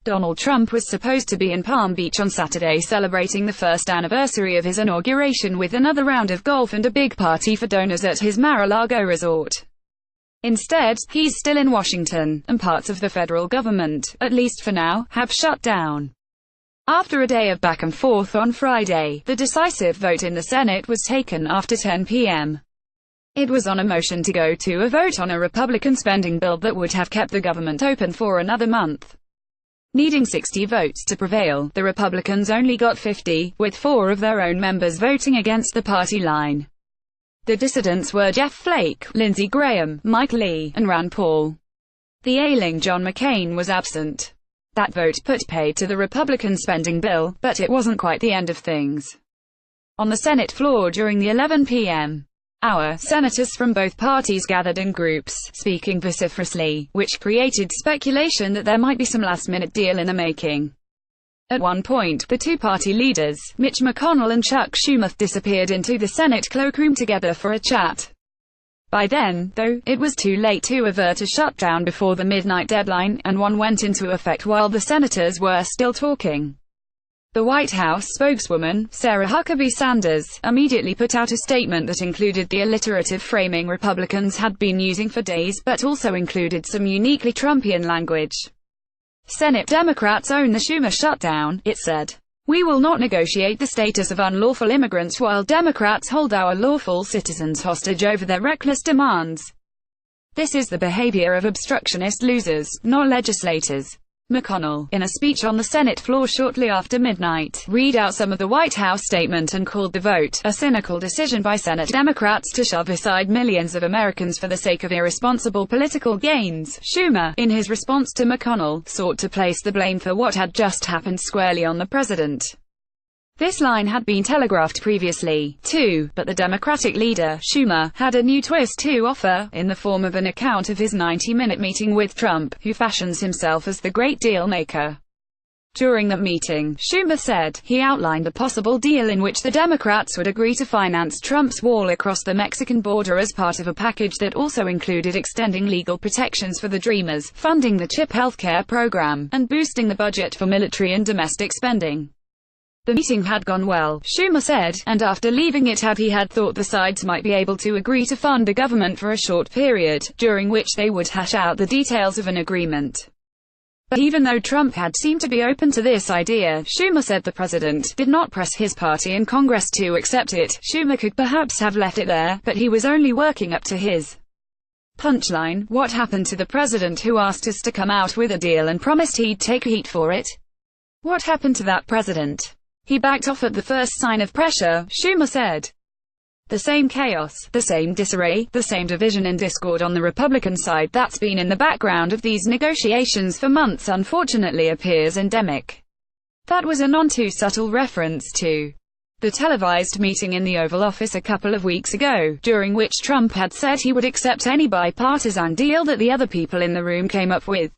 Donald Trump was supposed to be in Palm Beach on Saturday celebrating the first anniversary of his inauguration with another round of golf and a big party for donors at his Mar-a-Lago resort. Instead, he's still in Washington, and parts of the federal government, at least for now, have shut down. After a day of back and forth on Friday, the decisive vote in the Senate was taken after 10 p.m. It was on a motion to go to a vote on a Republican spending bill that would have kept the government open for another month. Needing 60 votes to prevail, the Republicans only got 50, with 4 of their own members voting against the party line. The dissidents were Jeff Flake, Lindsey Graham, Mike Lee, and Rand Paul. The ailing John McCain was absent. That vote put paid to the Republican spending bill, but it wasn't quite the end of things. On the Senate floor during the 11 p.m. hour, senators from both parties gathered in groups, speaking vociferously, which created speculation that there might be some last-minute deal in the making. At one point, the two-party leaders, Mitch McConnell and Chuck Schumer, disappeared into the Senate cloakroom together for a chat. By then, though, it was too late to avert a shutdown before the midnight deadline, and one went into effect while the senators were still talking. The White House spokeswoman, Sarah Huckabee Sanders, immediately put out a statement that included the alliterative framing Republicans had been using for days, but also included some uniquely Trumpian language. Senate Democrats own the Schumer shutdown, it said. We will not negotiate the status of unlawful immigrants while Democrats hold our lawful citizens hostage over their reckless demands. This is the behavior of obstructionist losers, not legislators. McConnell, in a speech on the Senate floor shortly after midnight, read out some of the White House statement and called the vote a cynical decision by Senate Democrats to shove aside millions of Americans for the sake of irresponsible political gains. Schumer, in his response to McConnell, sought to place the blame for what had just happened squarely on the president. This line had been telegraphed previously, too, but the Democratic leader, Schumer, had a new twist to offer, in the form of an account of his 90-minute meeting with Trump, who fashions himself as the great deal maker. During that meeting, Schumer said, he outlined a possible deal in which the Democrats would agree to finance Trump's wall across the Mexican border as part of a package that also included extending legal protections for the Dreamers, funding the CHIP healthcare program, and boosting the budget for military and domestic spending. The meeting had gone well, Schumer said, and after leaving it he had thought the sides might be able to agree to fund the government for a short period, during which they would hash out the details of an agreement. But even though Trump had seemed to be open to this idea, Schumer said the president did not press his party in Congress to accept it. Schumer could perhaps have left it there, but he was only working up to his punchline. What happened to the president who asked us to come out with a deal and promised he'd take heat for it? What happened to that president? He backed off at the first sign of pressure, Schumer said. The same chaos, the same disarray, the same division and discord on the Republican side that's been in the background of these negotiations for months unfortunately appears endemic. That was a non-too-subtle reference to the televised meeting in the Oval Office a couple of weeks ago, during which Trump had said he would accept any bipartisan deal that the other people in the room came up with.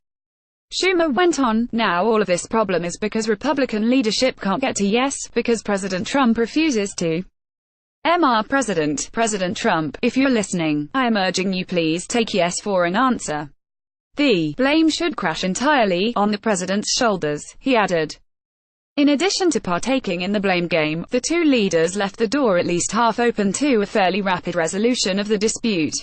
Schumer went on, now all of this problem is because Republican leadership can't get to yes, because President Trump refuses to. President Trump, if you're listening, I am urging you please take yes for an answer. The blame should crash entirely on the president's shoulders, he added. In addition to partaking in the blame game, the two leaders left the door at least half open to a fairly rapid resolution of the dispute.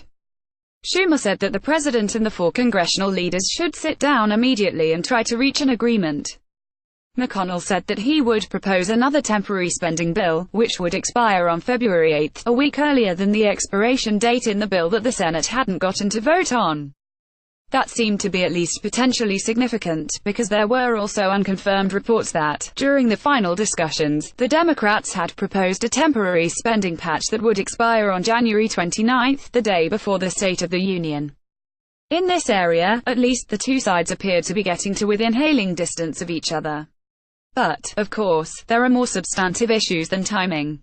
Schumer said that the president and the 4 congressional leaders should sit down immediately and try to reach an agreement. McConnell said that he would propose another temporary spending bill, which would expire on February 8, a week earlier than the expiration date in the bill that the Senate hadn't gotten to vote on. That seemed to be at least potentially significant, because there were also unconfirmed reports that, during the final discussions, the Democrats had proposed a temporary spending patch that would expire on January 29, the day before the State of the Union. In this area, at least the two sides appeared to be getting to within hailing distance of each other. But, of course, there are more substantive issues than timing.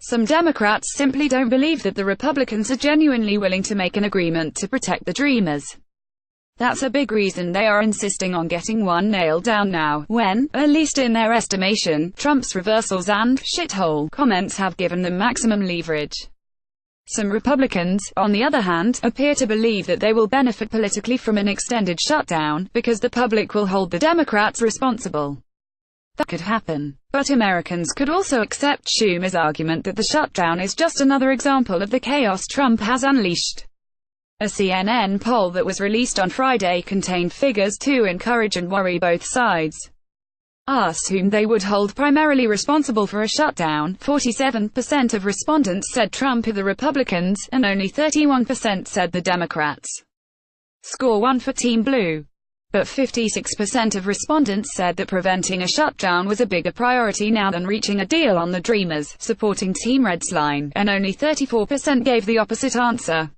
Some Democrats simply don't believe that the Republicans are genuinely willing to make an agreement to protect the Dreamers. That's a big reason they are insisting on getting one nailed down now, when, at least in their estimation, Trump's reversals and shithole comments have given them maximum leverage. Some Republicans, on the other hand, appear to believe that they will benefit politically from an extended shutdown, because the public will hold the Democrats responsible. That could happen. But Americans could also accept Schumer's argument that the shutdown is just another example of the chaos Trump has unleashed. A CNN poll that was released on Friday contained figures to encourage and worry both sides. Asked whom they would hold primarily responsible for a shutdown, 47% of respondents said Trump or the Republicans, and only 31% said the Democrats. Score 1 for Team Blue. But 56% of respondents said that preventing a shutdown was a bigger priority now than reaching a deal on the Dreamers, supporting Team Red's line, and only 34% gave the opposite answer.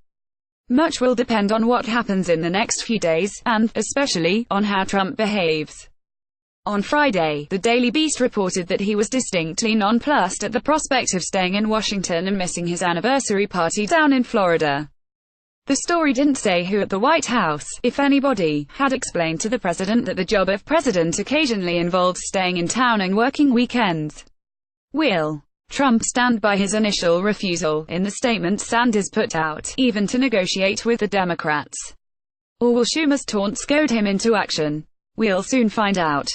Much will depend on what happens in the next few days, and, especially, on how Trump behaves. On Friday, the Daily Beast reported that he was distinctly nonplussed at the prospect of staying in Washington and missing his anniversary party down in Florida. The story didn't say who at the White House, if anybody, had explained to the president that the job of president occasionally involves staying in town and working weekends. Will Trump stand by his initial refusal, in the statement Sanders put out, even to negotiate with the Democrats? Or will Schumer's taunts goad him into action? We'll soon find out.